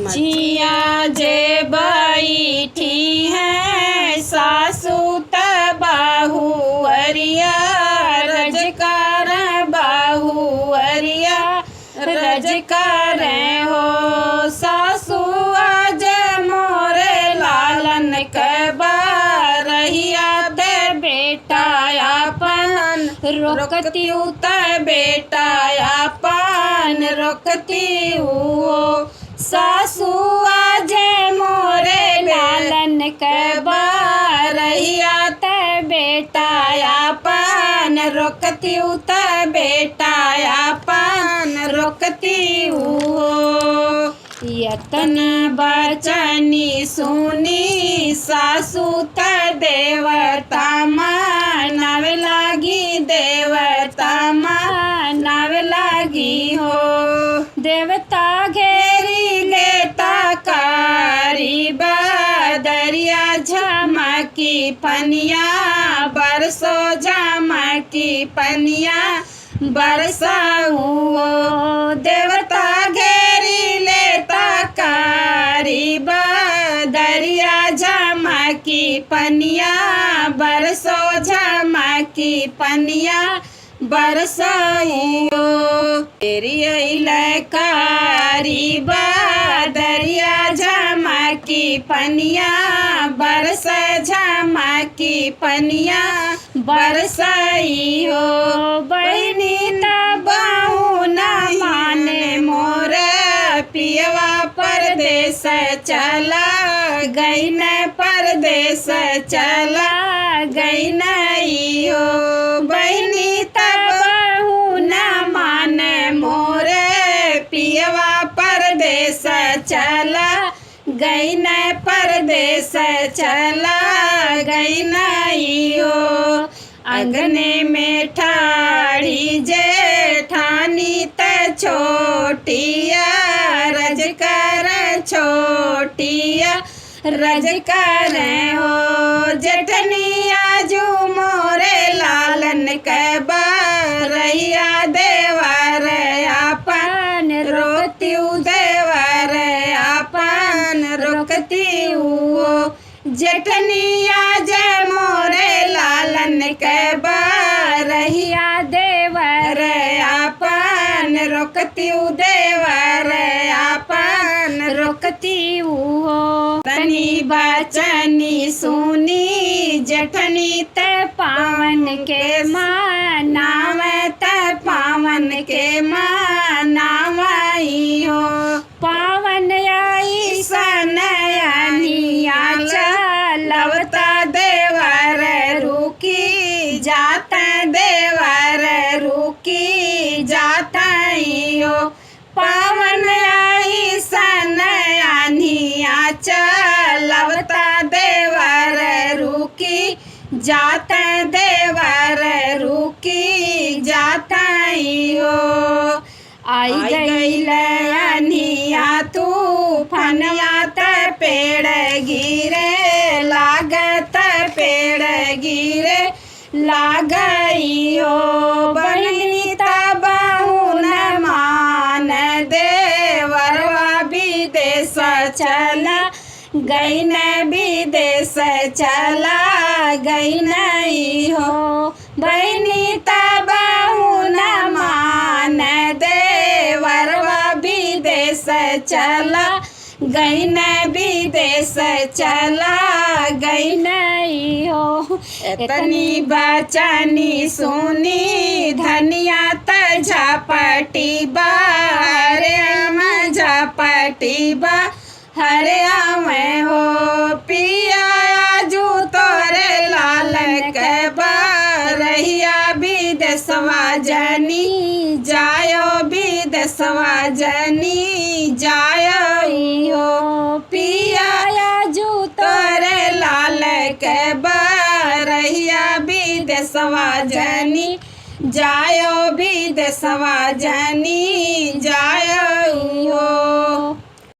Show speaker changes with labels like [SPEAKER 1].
[SPEAKER 1] जिया जे बैठी है सासू त बाहुअरिया रजकार बाहुअरिया रजकार हो। सासू आज मोरे लालन कबा रहिया ते बेटा अपन रोकती उत बेटा अपन रोकती हो। सासू आज मोरे लालन कबा रहिया ते बेटा अपन रोकती उत बेटा अपन रोकती हो। यतनी बचनी सुनी सासू त देवता मानव लागी देवता मानव लागी हो। देवता घेरी लेता कारी बदरिया झमकी पनिया बरसो झमकी पनिया बरसाऊ। देवता घेरी लेता कारी बदरिया झमकी पनिया बरसो झमकी पनिया बरसाइयो। तेरी कारी बदरिया झमकी पनिया बरस झमकी पनिया बरसाइयो। बहनी तबाहू न माने मोर पियवा परदेस चला गई न परदेस चला गई नहीं हो। बहनी तबाहू न माने मोर पियवा परदेस चला गई न परदेस चला गई नहीं हो। अंगने में ठाड़ी जेठानी त छोटिया रजकर छोटिया रजकर हो। जेठनी आजू मोरे लालन कबा रहिया देवर अपन रोकती देवर अपन रोकती हो। जेठनी आज मोरे लालन कबा रहिया देवर अपन रोकती देवर अपन रोकती हो। तनी बचनी सुनी जेठनी त पावन के मानाव त पावन के मानावई हो। पावन आई सनयनिया चलवता देवर रुकी जाता देवर रुकी जाता हो। पावन आई सनयनिया चलवता देवर रुकी जाता देवर रुकी जाता हो। आई गई लनिया तूफानिया त पेड़ गिरे लागत पेड़ गिरे लागई हो। बहनी तबाहू न मान देवरवा विदेश चला गई न विदेश चला गई नहीं हो। बहनी तबाहू न मान देवरवा विदेश चला गई न विदेश चला गई नहीं हो। इतनी बचनी सुनी धनिया त झपटी बा हरे आम झपटी बा हरे आम हो। पिया आजू तोरे लालन कबा रहिया विदेशवा जनी जायो विदेशवा जनी जायो हो। पिया आजू तोरे लाल कबा रहिया विदेशवा जनी जायो विदेशवा जनी जायो हो।